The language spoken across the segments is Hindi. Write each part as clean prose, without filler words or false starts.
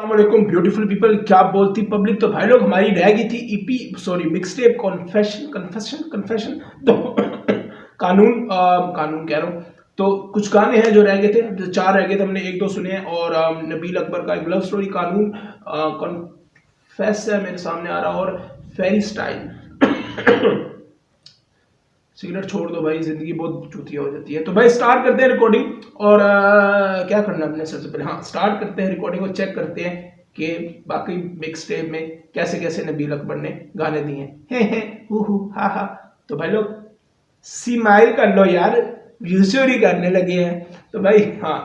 अस्सलामुअलैकुम ब्यूटीफुल पीपल, क्या बोलती पब्लिक। तो भाई लोग हमारी रह गई थी मिक्स टेप कन्फेशन तो कानून कह रहा हूँ। तो कुछ गाने हैं जो रह गए थे, जो 4 रह गए थे, हमने 1-2 सुने हैं। और नबील अकबर का एक लव स्टोरी कानून कन्फेस है मेरे सामने आ रहा, और फेरी स्टाइल। सिगरेट छोड़ दो भाई, जिंदगी बहुत चूतिया हो जाती है। तो भाई स्टार्ट करते हैं रिकॉर्डिंग। और क्या करना है अपने सबसे पहले, हाँ स्टार्ट करते हैं रिकॉर्डिंग और चेक करते हैं कि बाकी मिक्स टेप में कैसे कैसे नबील अकबर ने गाने दिए हैं। हु हा हा। तो भाई लोग स्माइल कर लो यार, व्यूचोरी करने लगे हैं। तो भाई हाँ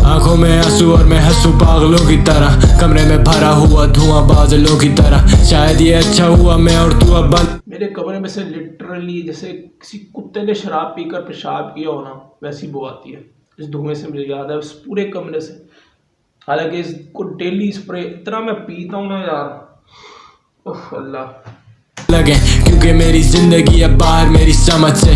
आंखों में आंसू और मैं हंसू पागलों की तरह, कमरे में भरा हुआ धुआं बादलों की तरह। शायद ये अच्छा हुआ मैं और तू अब मेरे कमरे में से लिटरली जैसे किसी कुत्ते ने शराब पीकर पेशाब किया हो ना, वैसी बो आती है इस धुएं से। मुझे याद है इस पूरे कमरे से। हालांकि इसको डेली स्प्रे इतना मैं पीता हूँ ना यार, ओह अल्लाह लगे, क्योंकि मेरी जिंदगी अब बाहर मेरी समझ से।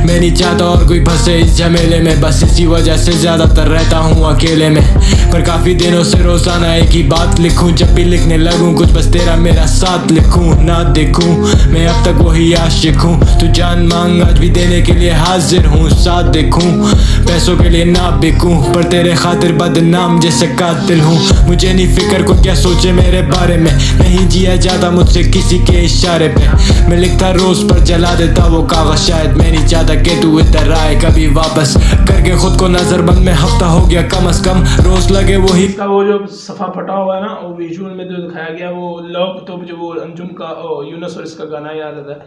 मैं नहीं चाहता और कोई फंसे इस झमेले में, बस इसी वजह से ज्यादातर रहता हूँ अकेले में। पर काफी दिनों से रोजाना एक ही बात लिखूं, जब भी लिखने लगूं कुछ बस तेरा मेरा साथ लिखूं ना देखूं। मैं अब तक वही आशिक हूँ, तू जान मांग आज भी देने के लिए हाजिर हूँ। साथ देखूं पैसों के लिए ना बिकूं, पर तेरे खातिर बदनाम जैसे कातिल हूँ। मुझे नहीं फिक्र को क्या सोचे मेरे बारे में, नहीं जिया जाता मुझसे किसी के इशारे पे। मैं लिखता रोज पर जला देता वो कागज, शायद मैं नहीं चाहता कि तू इधर आए कभी वापस। करके खुद को नजरबंद में हफ्ता हो गया कम से कम, रोज लगे वही का वो जो सफा फटा हुआ है ना, वो विजुअल में जो दिखाया गया वो लव। तो मुझे वो अंजुम का यूनस और इसका गाना याद आता है,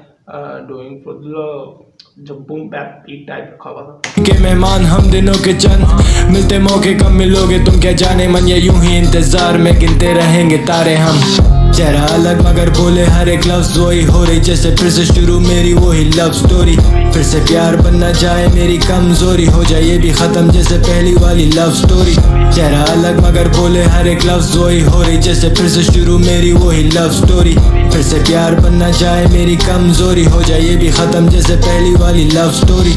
डूइंग फॉर लव, जब बूम बैप बीट टाइप रखा हुआ था के मेहमान हम दिनों के चंद। मिलते मौके कब मिलोगे तुम क्या जाने मन, या यूं ही इंतजार में गिनते रहेंगे तारे हम। चेहरा अलग मगर बोले हर एक लफ्ज वही, हो रही जैसे फिर से शुरू मेरी वही लव स्टोरी। फिर से प्यार बनना चाहे मेरी कमजोरी, हो जाए ये भी खत्म जैसे पहली वाली लव स्टोरी। चेहरा अलग मगर बोले हर एक लफ्ज वही, हो रही जैसे फिर से शुरू मेरी वही लव स्टोरी। फिर से प्यार बनना चाहे मेरी कमजोरी, हो जाए ये भी खत्म जैसे पहली वाली लव स्टोरी।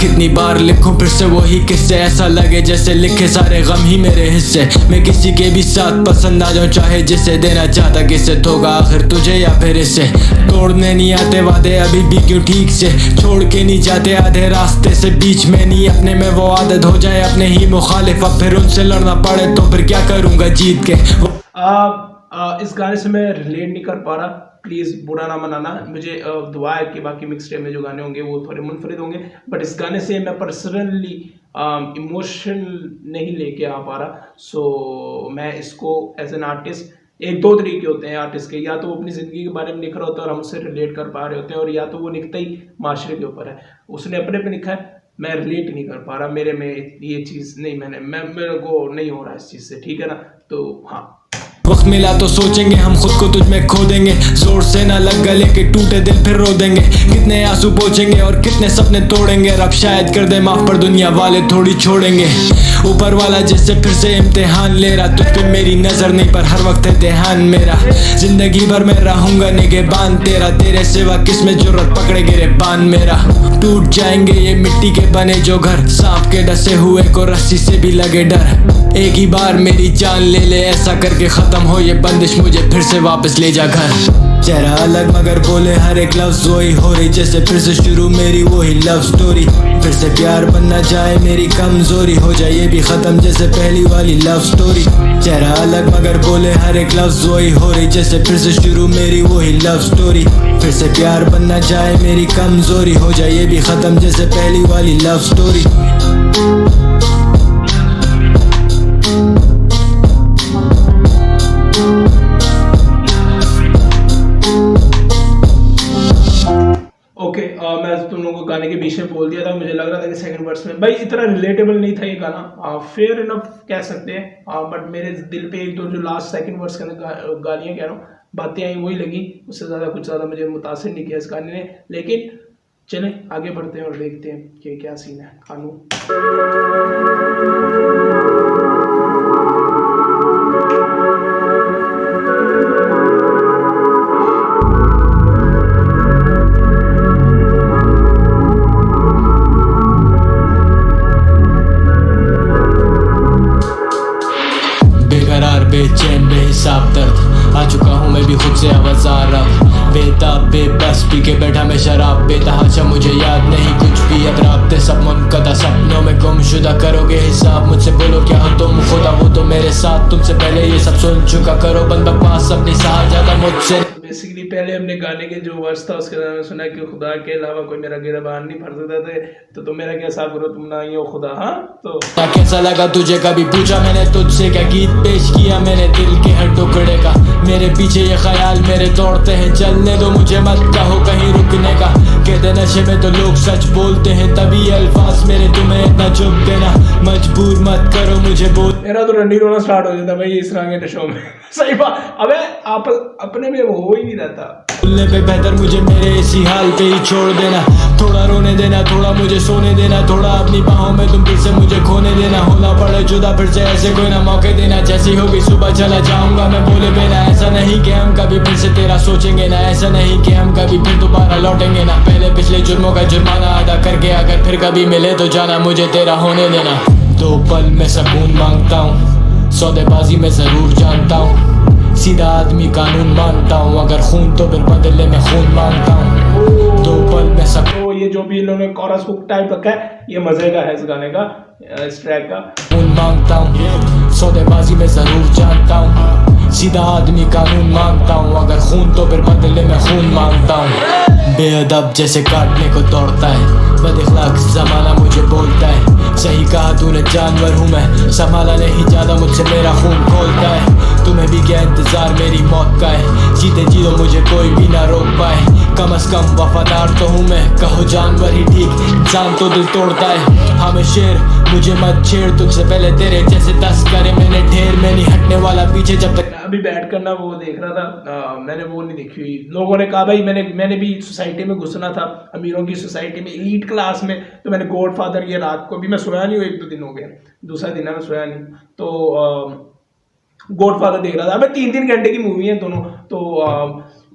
कितनी बार लिखूं फिर से वही किस्से, ऐसा लगे जैसे लिखे सारे गम ही मेरे हिस्से। मैं किसी के भी साथ पसंद आ जाऊं चाहे जिसे, देना चाहता किसे धोखा आखिर तुझे या फिर इसे। तोड़ने नहीं आते वादे अभी भी क्यों ठीक से, छोड़ के नहीं जाते आधे रास्ते से बीच में नहीं। अपने में वो आदत हो जाए अपने ही मुखालिफ, अब फिर उनसे लड़ना पड़े तो फिर क्या करूंगा जीत के। इस गाने से मैं रिलेट नहीं कर पा रहा, प्लीज़ बुरा ना मनाना। मुझे दुआ है कि बाकी मिक्स टेप में जो गाने होंगे वो थोड़े मुनफरिद होंगे, बट इस गाने से मैं पर्सनली इमोशन नहीं लेके आ पा रहा। सो मैं इसको एज एन आर्टिस्ट, 1-2 तरीके होते हैं आर्टिस्ट के, या तो वो अपनी ज़िंदगी के बारे में लिख रहा होता है और हम उससे रिलेट कर पा रहे होते हैं, और या तो वो लिखता ही माशरे के ऊपर है, उसने अपने पे लिखा है, मैं रिलेट नहीं कर पा रहा, मेरे में ये चीज़ नहीं, मेरे को नहीं हो रहा इस चीज़ से, ठीक है ना। तो हाँ वक्त मिला तो सोचेंगे हम खुद को तुझ में खो देंगे, जोर से ना लग गले के टूटे दिल फिर रो देंगे। कितने आंसू पोंछेंगे और कितने सपने तोड़ेंगे, रब शायद कर दे माफ पर दुनिया वाले थोड़ी छोड़ेंगे। ऊपर वाला जिससे फिर से इम्तिहान ले रहा, तुझ पे मेरी नजर नहीं पर हर वक्त है ध्यान मेरा। जिंदगी भर मैं रहूंगा निगहबान तेरा, तेरे सिवा किसमें जुर्रत पकड़े गिरे बान मेरा। टूट जाएंगे ये मिट्टी के बने जो घर, सांप के डसे हुए को रस्सी से भी लगे डर। एक ही बार मेरी जान ले ले ऐसा करके खत्म हो ये बंदिश, मुझे फिर से वापस ले जा घर। चेहरा अलग मगर बोले हर एक लफ्ज वही, हो रही जैसे फिर से शुरू मेरी वही लव स्टोरी। फिर से प्यार बनना चाहे मेरी कमजोरी, हो जाए ये भी खत्म जैसे पहली वाली लव स्टोरी। चेहरा अलग मगर बोले हर एक लफ्ज वही, हो रही जैसे फिर से शुरू मेरी वही लव स्टोरी। फिर से प्यार बनना चाहे मेरी कमजोरी, हो जाए ये भी खत्म जैसे पहली वाली लव स्टोरी। मैं तुम लोगों को गाने के बीच में बोल दिया था, मुझे लग रहा था कि सेकंड वर्स में भाई इतना रिलेटेबल नहीं था ये गाना, फेयर इनफ कह सकते हैं, बट मेरे दिल पे एक दो जो लास्ट सेकंड वर्स के अंदर गालियाँ कह रहा हूँ बातें आई वही लगी, उससे ज़्यादा कुछ ज़्यादा मुझे मुतासिर नहीं किया इस गाने ने। लेकिन चलें आगे बढ़ते हैं और देखते हैं कि क्या सीन है। कानून बेहिसाब दर्द। आ चुका हूँ मैं भी खुद से आवाज़ार अब, बेताब बेबस पी के बैठा मैं शराब बेतहाशा, मुझे याद नहीं कुछ भी अब, राब्ते सब मुनक़ता, सपनों में गुमशुदा, करोगे हिसाब मुझसे, बोलो क्या हो तुम खुदा, वो तो मेरे साथ तुमसे पहले ये सब सुन चुका, करो बंद बकवास अपनी सहा ज़्यादा मुझसे। बेसिकली पहले हमने गाने के जो वर्स था उसके बाद सुना कि खुदा के अलावा कोई मेरा गिरबान नहीं भर सकता था, तो मेरा क्या साफ करो तुम ना ही हो खुदा। हाँ तो कैसा लगा तुझे, कभी पूछा मैंने तुझसे, क्या गीत पेश किया मैंने दिल के हर टुकड़े का, मेरे पीछे ये ख्याल मेरे दौड़ते हैं, चलने दो मुझे मत कहो कहीं रुकने का, कहते नशे में तो लोग सच बोलते हैं, तभी अल्फाज मेरे तुम्हें इतना चुप देना, मजबूर मत करो मुझे बोल। मेरा तो रंडी रोना स्टार्ट हो जाता भाई इस रंग के नशों में। सही बात, अबे आप अपने में वो हो ही नहीं रहता। बोलने पे बेहतर मुझे मेरे इसी हाल पे ही छोड़ देना, थोड़ा रोने देना, थोड़ा मुझे सोने देना, थोड़ा अपनी बाहों में तुम फिर से मुझे खोने देना, होना पड़े जुदा फिर से ऐसे कोई ना मौके देना, जैसी होगी सुबह चला जाऊंगा मैं बोले बिना, ऐसा नहीं कि हम कभी फिर से तेरा सोचेंगे ना, ऐसा नहीं कि हम कभी फिर दोबारा लौटेंगे ना, पहले पिछले जुर्मों का जुर्माना अदा करके अगर फिर कभी मिले तो जाना मुझे तेरा होने देना। 2 पल में सुकून मांगता हूँ, सौदेबाजी में जरूर जानता हूँ, सीधा आदमी कानून मानता हूँ, अगर खून तो फिर बदले में खून मांगता हूँ। 2 पल में सब तो ये जो भी इन्होंने कोरस हुक टाइप रखा है ये मजे का है इस गाने का, इस ट्रैक का। खून मांगता हूँ, सौदेबाजी में जरूर जानता हूँ, सीधा आदमी कानून मांगता हूँ, अगर खून तो फिर बदले में खून मांगता हूँ। बेअदब जैसे काटने को दौड़ता है, बदअखलाक जमाना मुझे बोलता है, सही कहा तूने जानवर हूँ मैं, संभाला नहीं ज्यादा मुझसे मेरा खून खोलता है, तुम्हें भी क्या इंतजार मेरी मौत का है, जीते जी तो मुझे कोई भी ना रोक पाए, कम से कम वफादार तो हूँ मैं, कहो जानवर ही ठीक, इंसान तो दिल तोड़ता है, हाँ मैं शेर मुझे मत छेड़, तुझसे पहले तेरे जैसे 10 करे मैंने ढेर, मैं नहीं हटने वाला पीछे जब तक। अभी बैठ कर ना वो देख रहा था, मैंने वो नहीं देखी हुई, लोगों ने कहा भाई मैंने भी सोसाइटी में घुसना था, अमीरों की सोसाइटी में, एलीट क्लास में, तो मैंने गॉडफादर ये रात को भी मैं सोया नहीं हूँ, 1-2 दिन हो गए, दूसरा दिन है मैं सोया नहीं, तो गॉडफादर देख रहा था। अबे 3-3 घंटे की मूवी है दोनों, तो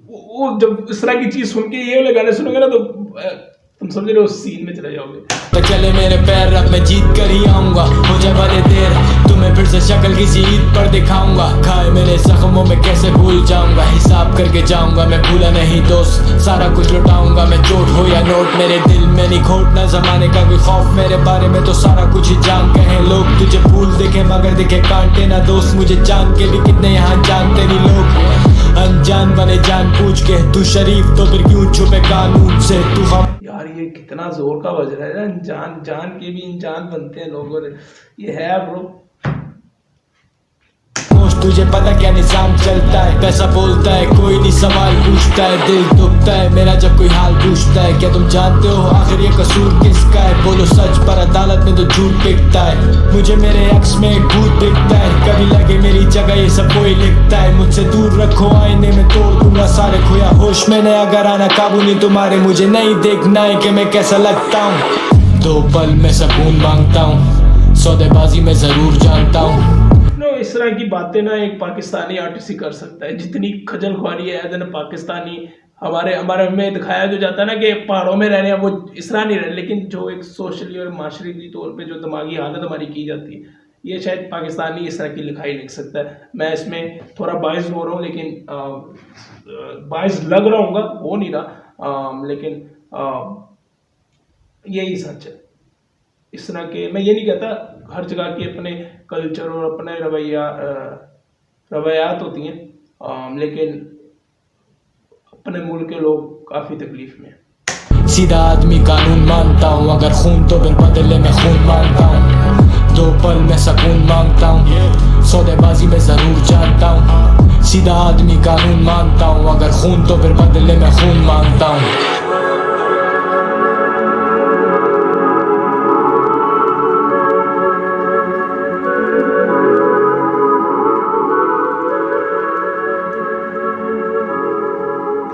वो जब इस तरह की चीज सुन के ये वाले गाने सुनोगे ना तो तुम समझ रहे हो सीन में चले जाओगे। तो चले मेरे पैर अब मैं जीत कर ही आऊंगा, हो जाए भले देर तुम्हें फिर से शक्ल किसी ईद पर दिखाऊंगा, खाए मेरे जख्मों में कैसे भूल जाऊंगा, हिसाब करके जाऊंगा मैं भूला नहीं दोस्त, सारा कुछ लुटाऊंगा मैं, चोट हो या नोट मेरे दिल में नहीं खोटना, जमाने का कोई खौफ मेरे बारे में तो सारा कुछ ही जानते हैं लोग, तुझे फूल दिखे मगर दिखे कांटे ना दोस्त, मुझे जान के भी कितने यहाँ जानते नहीं लोग, अनजान बने जान पूछ के, तू शरीफ तो फिर क्यों छुपे कानून से, तू हम। यार ये कितना जोर का बज रहा है ना, जान के भी इंसान बनते हैं लोगों ने, ये है ब्रो। तुझे पता क्या निजाम चलता है, पैसा बोलता है कोई नहीं सवाल पूछता है, दिल दुखता है मेरा जब कोई हाल पूछता है, क्या तुम जानते हो आखिर ये कसूर किसका है, बोलो सच पर अदालत में तो झूठ दिखता है, मुझे मेरे अक्स में एक भूत दिखता है, कभी लगे मेरी जगह ये सब कोई लिखता है, मुझसे दूर रखो आईने में तोड़ दूंगा सारे खोया होश मैंने, अगर आना काबू नहीं तुम्हारे, मुझे नहीं देखना है कि मैं कैसा लगता हूँ। 2 पल में सुकून मांगता हूँ, सौदेबाजी में जरूर जानता हूँ। इस तरह की बातें ना एक पाकिस्तानी आर्टिस्ट ही कर सकता है, जितनी खजल खुआरी है एज एन पाकिस्तानी हमारे में दिखाया जो जाता है ना कि पहाड़ों में रहने वो इस तरह नहीं रहे, लेकिन जो एक सोशली और माशरती तौर पे जो दिमागी हालत हमारी की जाती है, ये शायद पाकिस्तानी इस तरह की लिखाई लिख सकता है। मैं इसमें थोड़ा बायस हो रहा हूँ, लेकिन बायस लग रहा हूँ, हो नहीं रहा, लेकिन यही सच है। इस तरह के मैं ये नहीं कहता हर जगह के अपने कल्चर और अपने रवैयात होती हैं, लेकिन अपने मुल्क के लोग काफ़ी तकलीफ में। सीधा आदमी कानून मानता हूँ, अगर खून तो फिर बदले में खून मांगता हूँ, 2 पल में सुकून मांगता हूँ, सौदेबाजी में जरूर जानता हूँ, सीधा आदमी कानून मानता हूँ, अगर खून तो फिर बदले में खून मांगता हूँ।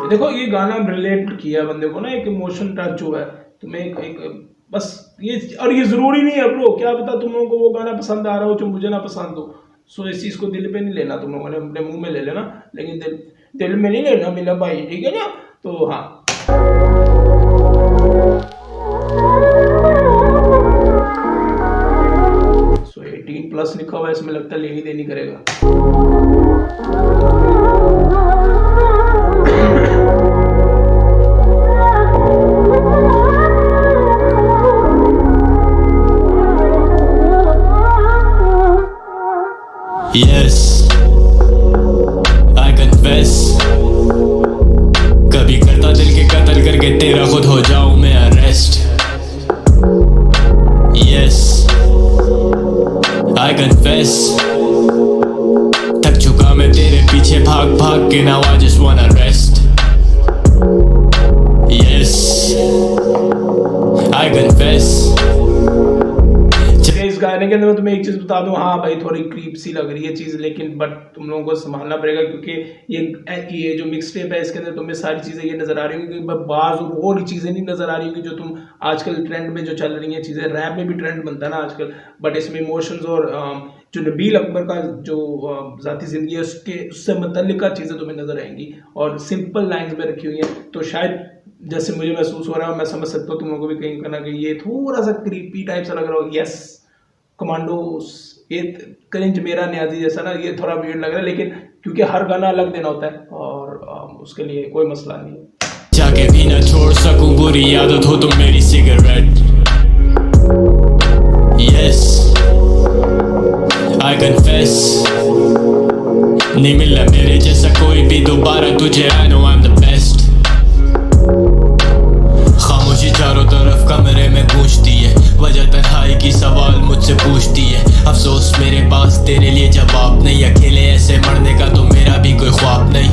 देखो ये गाना रिलेट किया बंदे को ना, एक इमोशन टच हुआ है तुम्हें, एक बस ये, और ये जरूरी नहीं है ब्रो, क्या पता तुम लोगों को वो गाना पसंद आ रहा हो जो मुझे ना पसंद हो, सो इस चीज को दिल पे नहीं लेना, तुम लोगों ने अपने मुंह में ले लेना, लेकिन दिल में नहीं लेना मेरा भाई, ठीक है ना। तो हाँ, सो 18+ लिखा हुआ है इसमें, लगता है लेनी देनी करेगा। Yes, I confess, कभी करता दिल के कत्ल करके तेरा खुद हो जाऊं मैं अरेस्ट. Yes, I confess, थक चुका मैं तेरे पीछे भाग भाग के. Now I just wanna rest. Yes, I confess. इस गाने के अंदर मैं तुम्हें एक चीज बता दूं, हाँ भाई थोड़ी क्रीप सी लग रही है चीज, लेकिन बट तुम लोगों को संभालना पड़ेगा क्योंकि ये जो मिक्स टेप है इसके अंदर तुम्हें सारी चीजें ये नजर आ रही होंगी, बाज और चीजें नहीं नजर आ रही होंगी जो तुम आजकल ट्रेंड में जो चल रही हैं चीजें. रैप में भी ट्रेंड बनता है ना आजकल, बट इसमें इमोशंस और जो नबील अकबर का जो ज़ाती ज़िंदगी है उससे मुतल्लिका चीज़ें तुम्हें नजर आएंगी और सिंपल लाइंस में रखी हुई हैं. तो शायद जैसे मुझे महसूस हो रहा है, मैं समझ सकता हूँ तुम लोगों को भी कहीं ना कहीं ये थोड़ा सा क्रीपी टाइप सा लग रहा हो. यस कमांडो, ये क्रिंज मेरा न्याजी जैसा ना, ये थोड़ा वियर्ड लग रहा है, लेकिन क्योंकि हर गाना अलग देना होता है और उसके लिए कोई मसला नहीं है. जाके भी ना छोड़ सकूं बुरी आदत हो तुम मेरी सिगरेट. यस आई कन्फेस, नहीं मिला मेरे जैसा कोई भी दोबारा तुझे. I know I am the best. खामोशी चारों तरफ कमरे में गूंजती है, वजह तन्हाई की सवाल मुझसे पूछती है. अफसोस मेरे पास तेरे लिए जवाब नहीं, अकेले ऐसे मरने का तो मेरा भी कोई ख्वाब नहीं.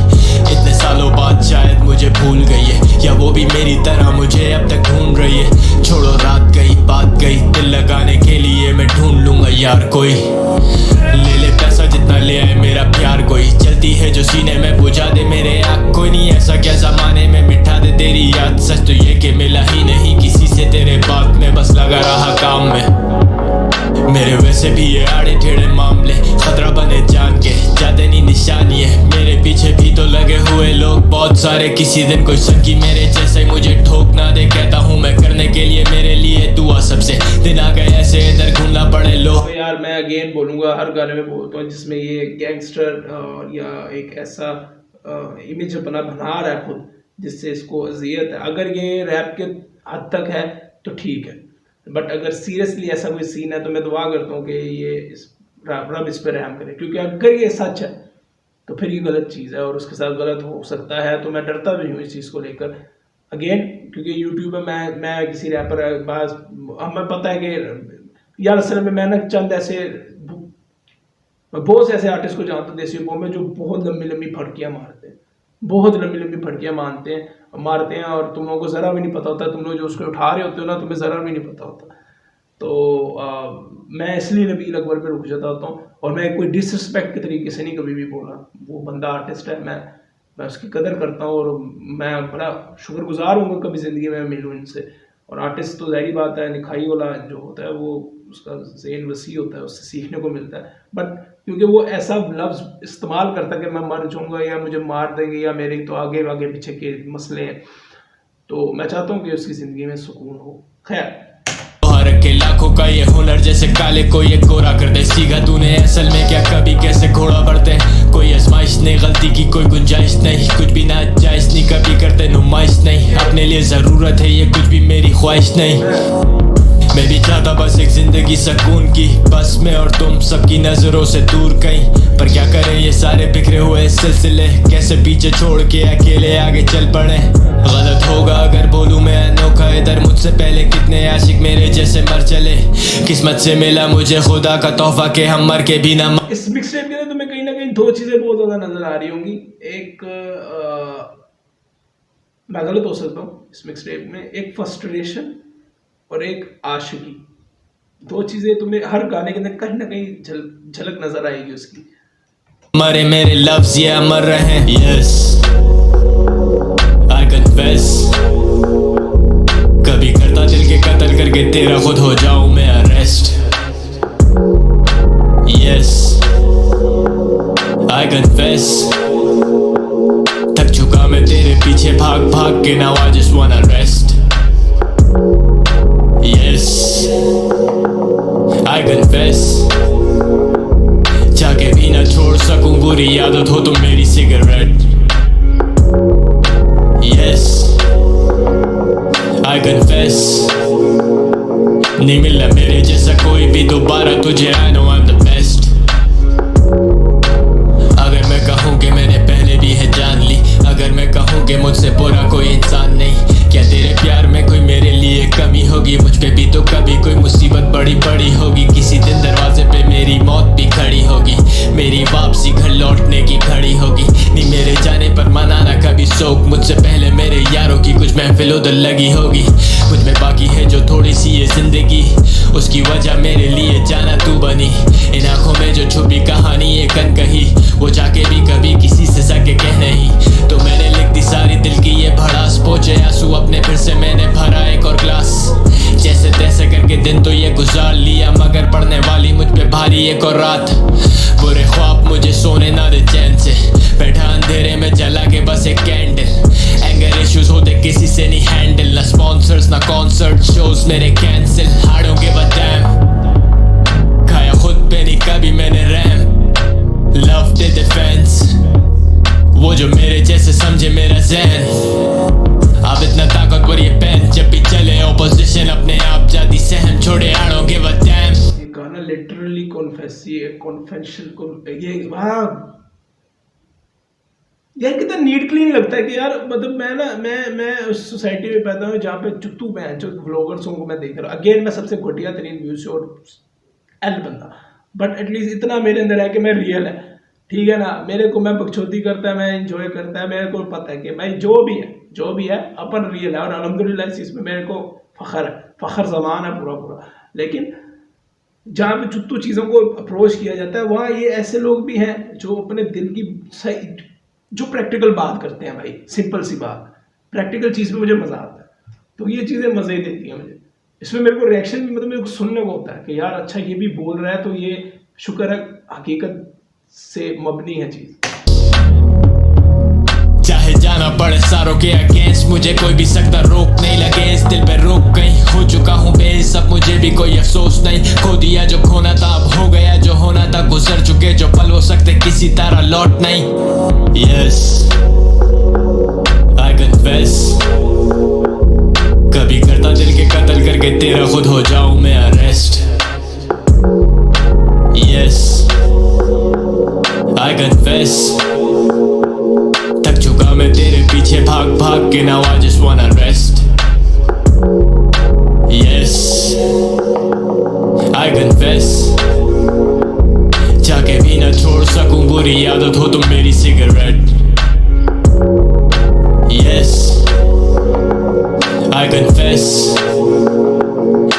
इतने सालों बाद शायद मुझे भूल गई है, या वो भी मेरी तरह मुझे अब तक ढूंढ रही है. छोड़ो रात गई बात गई, दिल लगाने के लिए मैं ढूंढ लूंगा यार कोई. ले ले पैसा जितना ले आए मेरा प्यार कोई, चलती है जो सीने में बुझा दे मेरे आग कोई. नहीं ऐसा क्या जमाने में मिठा दे तेरी याद, सच तो ये कि मिला ही नहीं किसी से तेरे बात में, बस लगा रहा काम में. मेरे वैसे भी ये आड़े टेढ़े मामले खतरा बने जान के, जाते नहीं निशानी है. मेरे पीछे भी तो लगे हुए लोग बहुत सारे, किसी दिन कोई सकी मेरे जैसे मुझे ठोक ना दे. कहता हूँ मैं करने के लिए मेरे लिए दुआ, सबसे दिन आ गए ऐसे इधर घूमना पड़े लो. तो यार मैं अगेन बोलूँगा, हर गाने में बोलता हूँ जिसमें ये गैंगस्टर या एक ऐसा इमेज बना रहा है खुद जिससे इसको अजियत है. अगर ये रैप के हद तक है तो ठीक है, बट अगर सीरियसली ऐसा कोई सीन है तो मैं दुआ करता हूँ कि ये रब इस पर रहम करे, क्योंकि अगर ये सच है तो फिर ये गलत चीज़ है और उसके साथ गलत हो सकता है. तो मैं डरता भी हूँ इस चीज़ को लेकर अगेन, क्योंकि यूट्यूब में मैं किसी रैपर बाज हमें पता है कि यार असल में मैं ना चंद ऐसे बहुत से ऐसे आर्टिस्ट को जानता हूँ देसी हिप हॉप में जो बहुत लंबी लंबी फटकियाँ मारते हैं, बहुत लंबी लंबी फटकियाँ मारते हैं और तुम लोगों को ज़रा भी नहीं पता होता. तुम लोग जो उसको उठा रहे होते हो ना, तुम्हें ज़रा भी नहीं पता होता. तो मैं इसलिए नबील अकबर पे रुक जाता होता हूँ और मैं कोई डिसरिस्पेक्ट के तरीके से नहीं कभी भी बोला. वो बंदा आर्टिस्ट है, मैं उसकी कदर करता हूँ और मैं बड़ा शुक्रगुजार हूँ कभी ज़िंदगी में मिलूँ इनसे. और आर्टिस्ट तो ज़ाहिर बात है लिखाई वाला जो होता है वो उसका ज़हन वसी होता है, उससे सीखने को मिलता है. बट क्योंकि वो ऐसा लफ्ज़ इस्तेमाल करता है कि मैं मर जाऊँगा या मुझे मार देंगे या मेरे तो आगे पीछे के मसले हैं, तो मैं चाहता हूँ कि उसकी ज़िंदगी में सुकून हो. खैर के लाखों का ये हुनर जैसे काले को ये गोरा कर दे. सीखा तूने असल में क्या कभी कैसे घोड़ा बढ़ते. कोई आजमाइश नहीं, गलती की कोई गुंजाइश नहीं, कुछ भी ना जायज नहीं, कभी करते नुमाइश नहीं. अपने लिए जरूरत है ये कुछ भी मेरी ख्वाहिश नहीं. मैं भी चाहता बस एक जिंदगी सुकून की, बस मैं और तुम सबकी नजरों से दूर कहीं. पर क्या करें ये सारे बिखरे हुए सिलसिले, कैसे पीछे छोड़ के अकेले आगे चल पड़े. गलत होगा अगर बोलूं मैं अनोखा, इधर मुझसे पहले कितने आशिक मेरे जैसे मर चले. किस्मत से मिला मुझे खुदा का तोहफा के हम मर के भी ना. इस मिक्स टेप के अंदर तुम्हें कहीं ना कहीं दो चीज़ें बहुत ज़्यादा नजर आ रही होंगी. एक मैं गलत हो सकता हूँ इस मिक्स टेप में, एक फ्रस्ट्रेशन और एक आशिकी. दो चीज़ें तुम्हें हर गाने के अंदर कहीं ना कहीं झलक नजर आएगी उसकी. मरे मेरे लफ्ज ये अमर रहे. यस आई कन्फेस, कभी करता दिल के कत्ल करके तेरा खुद हो जाऊं मैं अरेस्ट. यस आई कन्फेस, थक चुका मैं तेरे पीछे भाग भाग के. Now I just वांना rest. Yes, I confess, जाके भी ना छोड़ सकूं बुरी आदत हो तुम मेरी सिगरेट Yes I confess नहीं मिलना मेरे जैसा कोई भी दोबारा तुझे I know I'm the best अगर मैं कहूँ कि मैंने पहले भी है जान ली अगर मैं कहूँ कि मुझसे बुरा कोई इंसान नहीं क्या तेरे प्यार में कोई मेरे लिए कमी होगी मुझ पे भी तो कभी कोई मुसीबत बड़ी बड़ी होगी किसी दिन दरवाजे पे मेरी मौत भी खड़ी होगी मेरी वापसी घर लौटने की घड़ी होगी नहीं मेरे जाने पर मनाना कभी शौक मुझसे पहले मेरे यारों की कुछ महफिल उधर लगी होगी मुझ में बाकी है जो थोड़ी सी ये जिंदगी उसकी वजह मेरे लिए जाना तू बनी इन आंखों में जो छुपी कहानी ये कन कही वो जाके भी कभी किसी से सके कह नहीं तो मैंने लिख दी सारी दिल की ये भड़ास पहुंचे आंसू अपने फिर से मैंने भरा एक और ग्लास जैसे तैसे करके दिन तो ये गुजार लिया मगर पड़ने वाली मुझ पे भारी एक और रात बुरे ख्वाब मुझे सोने ना दे चैन से बैठा अंधेरे में जला के बस एक कैंडल एंगर इश्यूज होते किसी से नहीं हैंडल ना स्पॉन्सर्स ना कॉन्सर्ट शोज मेरे cancel I don't give a damn खाया खुद पे नहीं कभी मैंने रैम लव दे डिफेंस वो जो मेरे जैसे समझे मेरा ज़हन अब इतना ताकतवर ये पेन जब भी चले ऑपोजिशन अपने आप जाती सहम छोड़े I don't give a damn ये गाना लिटरली कॉन्फेशन को ये वाह यार कितना नीट क्लीन लगता है कि यार मतलब मैं उस सोसाइटी में पैदा हूँ जहाँ पे चुत्तू मैं जो व्लॉगर्सों को मैं देख रहा हूँ अगेन मैं सबसे घटिया तरीन व्यूज और एल बंदा बट एटलीस्ट इतना मेरे अंदर है कि मैं रियल है ठीक है ना मेरे को मैं बकचोदी करता है मैं इंजॉय करता है मेरे को पता है कि भाई जो भी है अपन रियल है और अल्हम्दुलिल्लाह इस चीज़ में मेरे को फ़ख्र ज़मान है पूरा लेकिन जहाँ पे चुत्तू चीज़ों को अप्रोच किया जाता है वहाँ ये ऐसे लोग भी हैं जो अपने दिल की सही जो प्रैक्टिकल बात करते हैं भाई सिंपल सी बात प्रैक्टिकल चीज़ में मुझे मज़ा आता है तो ये चीज़ें मज़े ही देती हैं मुझे इसमें मेरे को रिएक्शन भी मतलब मेरे को सुनने को होता है कि यार अच्छा ये भी बोल रहा है तो ये शुक्र है हकीकत से मबनी है चीज़ चाहे जाना पड़े सारों के अगेंस्ट मुझे कोई भी सकता रोक नहीं लगे इस दिल पे रोक कहीं हो चुका हूँ बेस अब मुझे भी कोई अफसोस नहीं खो दिया जो खोना था अब हो गया जो होना था गुजर चुके जो पल हो सकते किसी तरह लौट नहीं यस आई कन्फेस कभी करता दिल के कत्ल करके तेरा खुद हो जाऊं मैं अरेस्ट यस आई कन्फेस थक चुका मैं तेरे पीछे भाग के now I just wanna rest yes I confess जाके भी ना छोड़ सकूं बुरी आदत हो तुम मेरी सिगरेट yes I confess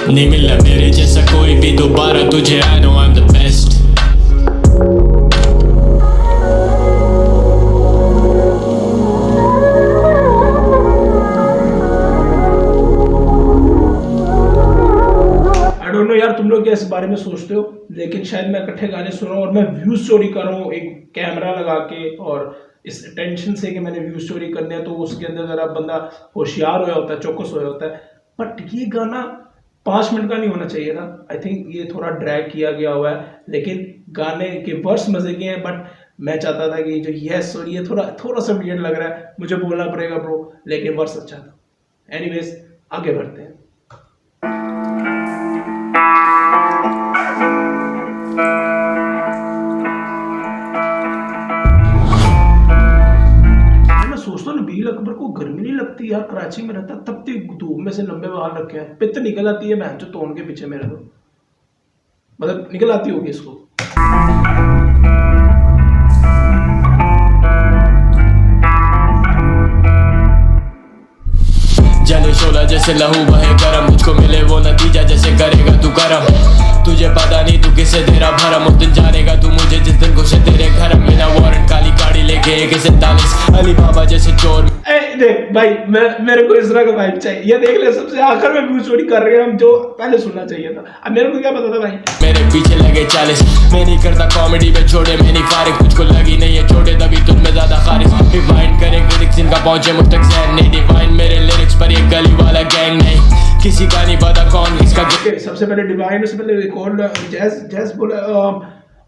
नहीं मिलना मेरे जैसा कोई भी दोबारा तुझे I know I'm the best यार तुम लोग क्या इस बारे में सोचते हो लेकिन शायद मैं इकट्ठे गाने सुन रहा हूँ और मैं व्यू स्टोरी कर रहा हूँ एक कैमरा लगा के और इस टेंशन से कि मैंने व्यू स्टोरी करनी है तो उसके अंदर जरा बंदा होशियार हुआ होता है चौकस हुआ होता है बट ये गाना 5 मिनट का नहीं होना चाहिए था आई थिंक ये थोड़ा ड्रैग किया गया हुआ है लेकिन गाने के वर्स मजे के हैं बट मैं चाहता था कि जो यस और ये थोड़ा सा वियर्ड लग रहा है मुझे बोलना पड़ेगा ब्रो लेकिन वर्स अच्छा था एनीवेज आगे बढ़ते हैं अकबर को गर्मी नहीं लगती यार कराची में रहता तब तक धूप में से लंबे बाल रखे हैं पित्त निकल आती है बहन जो तोड़ के पीछे मेरे तो मतलब निकल आती होगी इसको जले शोला जैसे लहू बहे गरम मुझको मिले वो नतीजा जैसे करेगा तू करम तुझे पता नहीं तू किसे तेरा भरम उस दिन जानेगा तू मुझे जिस दिन खुश है तेरे घर में ना वारंट काली गाड़ी लेके एक 47 अली बाबा जैसे चोर देख भाई मेरे को इस तरह का वाइब चाहिए ये देख ले सबसे आखिर में व्यू स्टोरी कर रहे हैं हम जो पहले सुनना चाहिए था अब मेरे को क्या पता था भाई मेरे पीछे लगे 40 मैं नहीं करता कॉमेडी पे छोड़े मैं नहीं फारिग तुझको लगी नहीं है छोटे तभी तुझ में ज्यादा खारिज डिवाइन करें क्रिटिक्स इनका पहुंचे मुझ तक ज़हन नहीं डिवाइन मेरे लिरिक्स पर ये गली वाला गैंग नहीं किसी का नहीं पता कौन इसका सबसे पहले डिवाइन उससे पहले एक और जैस बोला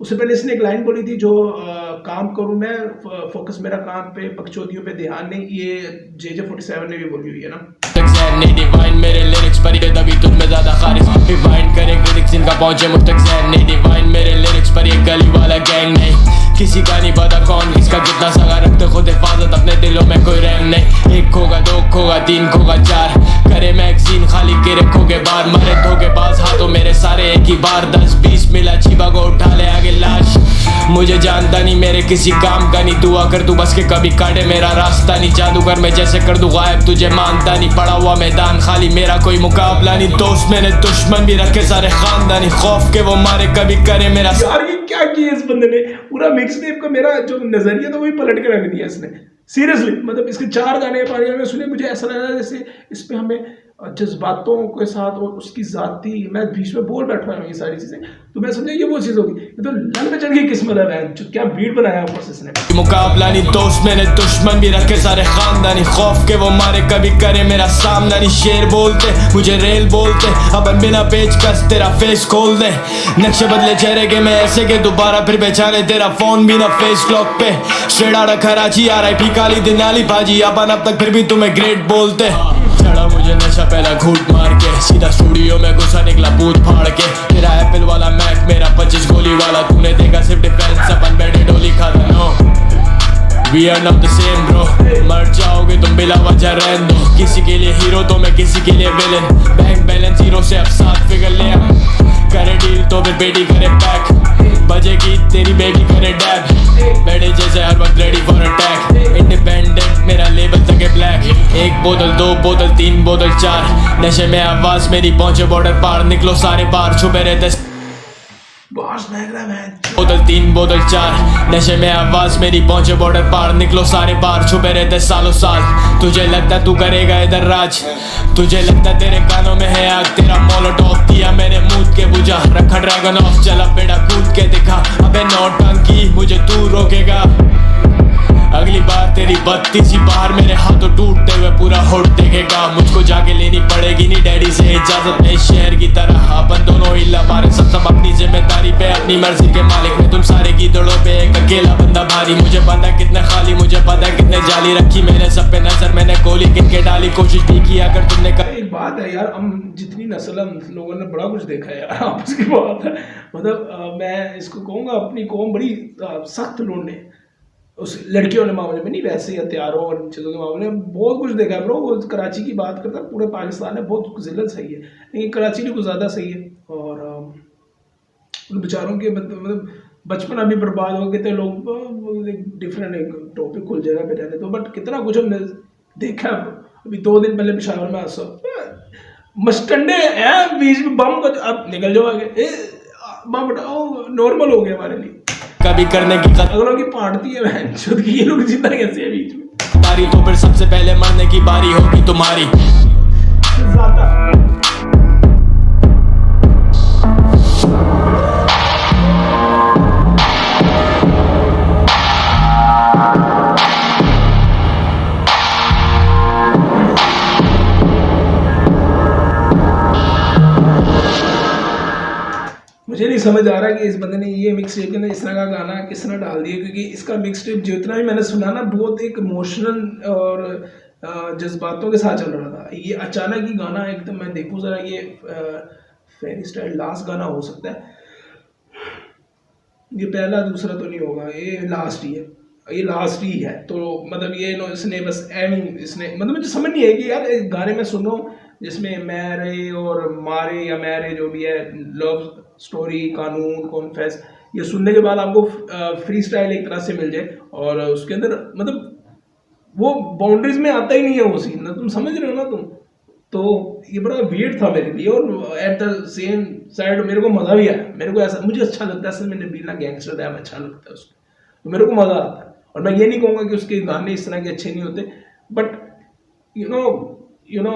उससे पहले इसने एक लाइन बोली थी, जो काम करूं मैं, फोकस मेरा काम पे, बकचोदियों पे ध्यान नहीं, ये JJ47 ने भी बोली हुई है ना। नहीं डिवाइन मेरे लिरिक्स पर ये तभी तुझ में ज्यादा खारिज डिवाइन करे क्रिटिक्स इनका पहुंचे मुझ तक ज़हन नहीं डिवाइन मेरे लिरिक्स पर ये गली वाला गैंग नहीं किसी का नहीं पता कौन किसका कितना सगा रखते खुद हिफाजत अपने दिलों में कोई रहम नहीं एक खोगा दो खोगा तीन खोगा चार करे मैगजीन खाली के रखो के बार मरे धोखेबाज हाथों मेरे सारे एक ही बार 10-20 मिला छिपा को उठा ले आगे लाश मुझे जानता नहीं मेरे किसी काम का नहीं दुआ कर तू बस के कभी काटे मेरा रास्ता नहीं जादूगर मैं जैसे कर दूं गायब तुझे मानता नहीं पड़ा हुआ मैदान खाली मेरा कोई मुकाबला नहीं दोस्त मैंने दुश्मन भी रखे सारे खानदानी खौफ के वो मारे कभी करे मेरा यार ये क्या किया इस बंदे ने पूरा मिक्स टेप का मेरा जो नजरिया था वही पलट के रख दिया इसने सीरियसली मतलब इसके 4 गाने पारिया में सुने मुझे ऐसा लगा जैसे इस पे हमें जज्बातों के साथ और उसकी जाती मैं बीच में बोल बैठ रहा हूँ ये सारी चीजें तो मैं समझा ये वो चीज होगी ये तो लन पे चढ़ गई किस्मत है जो क्या बीट बनाया ऊपर से इसने मुकाबला नहीं दोस्त मैंने दुश्मन भी रखे सारे खानदानी खौफ के वो मारे कभी करे मेरा सामना नहीं शेर बोलते मुझे रेल बोलते अब बिना पेचकस तेरा फेस खोल दे नक्शे बदले चेहरे के मैं ऐसे के दोबारा फिर बेचाने तेरा फोन भी ना फेस लॉक पे स्ट्रेट आउट कराची RIP काली दिनाली भाजी अपन अब तक फिर भी तुम्हें ग्रेट बोलते चढ़ा मुझे नशा पहला घूट मार के सीधा स्टूडियो में घुसा निकला बूथ फाड़ के तेरा एप्पल वाला मैक मेरा 25 गोली वाला तूने देखा सिर्फ डिफेंस अपन बैठे डोली खाता no We are not the same bro मर जाओगे तुम बिला वजह रहने दो किसी के लिए हीरो तो मैं किसी के लिए विलन बैंक बैलेंस जीरो से अब 7 फिगर ले आ करे डील तो फिर बेटी करे पैक बजेगी तेरी बेबी करे डैब बैठे जैसे हर वक्त रेडी फॉर अटैक इंडिपेंडेंट मेरा लेबल तक है ब्लैक 1 बोतल 2 बोतल 3 बोतल 4 नशे में आवाज मेरी पहुंचे बॉर्डर पार निकलो सारे बाहर छुपे रहते बोतल 3 बोतल 4 नशे में आवाज मेरी पहुंचे बॉर्डर पार निकलो सारे बाहर छुपे रहते सालों साल तुझे लगता तू करेगा इधर राज तुझे लगता तेरे कानों में है आग तेरा मोलोटॉफ दिया मैंने मूद के बुझा रखा ड्रैगन ऑफ चला बेड़ा कूद के दिखा अबे नौटंकी मुझे तू रोकेगा अगली बार तेरी बत्ती सी बाहर मेरे हाथों टूटते हुए पूरा होट देखेगा मुझको जाके लेनी पड़ेगी नहीं डैडी से इजाजत नहीं शहर की तरह अपन दोनों ही लबारे सब अपनी जिम्मेदारी पे अपनी मर्जी के मालिक में तुम सारे की दौड़ों पे एक अकेला बंदा भारी मुझे पता कितने खाली मुझे पता कितने जाली रखी मैंने सब पे नजर मैंने गोली किन के डाली कोशिश भी की अगर तुमने एक बात है यार हम जितनी नस्ल हम लोगों ने बड़ा कुछ देखा है यार आपस की बात है मतलब मैं इसको कहूँगा अपनी कौम बड़ी सख्त लोग उस लड़कियों के मामले में नहीं वैसे ही हथियारों और चीज़ों के मामले में बहुत कुछ देखा है ब्रो वो कराची की बात करता है पूरे पाकिस्तान में बहुत जिल्लत सही है लेकिन कराची भी कुछ ज़्यादा सही है और उन बेचारों के मतलब बचपन अभी बर्बाद हो गए थे लोग डिफरेंट एक टॉपिक खुल जाएगा फिर रहने तो बट कितना कुछ हमने देखा अभी 2 दिन पहले पेशावर में मस्टंडे हैं बीच में बम अब निकल जाओ आगे बम हटाओ नॉर्मल हो गया हमारे लिए कभी करने की अगलों की पार्टी है खुद की ये लोग जिंदा कैसे है बीच में बारी तो फिर सबसे पहले मरने की बारी होगी तुम्हारी मुझे नहीं समझ आ रहा कि इस बंदे ने ये मिक्स टेप के अंदर इस तरह का गाना किस तरह डाल दिया क्योंकि इसका मिक्स टेप जितना भी मैंने सुना ना बहुत एक इमोशनल और जज्बातों के साथ चल रहा था ये अचानक ही गाना एकदम मैं देखूँ ज़रा ये फेरी स्टाइल लास्ट गाना हो सकता है ये पहला दूसरा तो नहीं होगा ये लास्ट ही है तो मतलब ये इसने बस इसने मतलब मुझे समझ नहीं है कि यार गाने में सुनो जिसमें मैरे और मारे या मैरे जो भी है लव स्टोरी कानून कॉन्फेस ये सुनने के बाद आपको फ्री स्टाइल एक तरह से मिल जाए और उसके अंदर मतलब वो बाउंड्रीज में आता ही नहीं है वो सीन ना तुम समझ रहे हो ना तुम तो ये बड़ा वियर्ड था मेरे लिए और एट द सेम साइड मेरे को मज़ा भी आया मेरे को ऐसा मुझे अच्छा लगता है असल में नबील ना गैंगस्टर है अच्छा लगता है उसको तो मेरे को मज़ा आता है और मैं ये नहीं कहूँगा कि उसके गाने इस तरह के अच्छे नहीं होते but you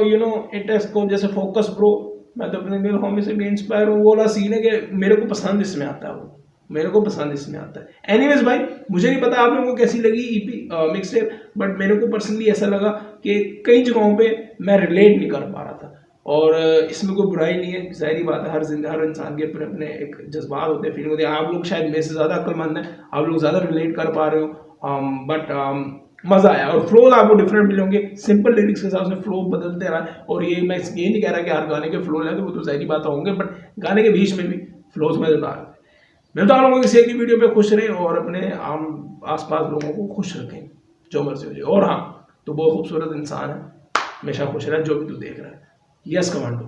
know it has को जैसे फोकस ब्रो मैं तो अपने मेरे होमी से भी इंस्पायर हूँ वो वाला सीन है कि मेरे को पसंद इसमें आता है वो मेरे को पसंद इसमें आता है एनीवेज भाई मुझे नहीं पता आप लोगों को कैसी लगी ईपी मिक्स टेप बट मेरे को पर्सनली ऐसा लगा कि कई जगहों पे मैं रिलेट नहीं कर पा रहा था और इसमें कोई बुराई नहीं है, ज़ाहिर बात है, हर इंसान के अपने अपने एक जज्बात होते हैं, फीलिंग होती है। आप लोग शायद मेरे से ज़्यादा अक्लमंद हैं, आप लोग ज़्यादा रिलेट कर पा रहे हो, बट मज़ा आया। और फ्लोज आपको डिफरेंट मिलेंगे, सिंपल लिरिक्स के हिसाब से फ्लो बदलते रहा है। और ये मैं ये नहीं कह रहा कि हर गाने के फ्लो लेते वो तो ज़ाहिर बात होंगे, बट गाने के बीच में भी फ्लोज मज़ेदार। मिलता हूँ लोगों किसी एक वीडियो पे, खुश रहें और अपने आसपास लोगों को खुश रखें, जो मर्जी हो जाए। और हाँ, तो बहुत खूबसूरत इंसान है, हमेशा खुश रहे, जो भी तू देख रहा है। Yes commando.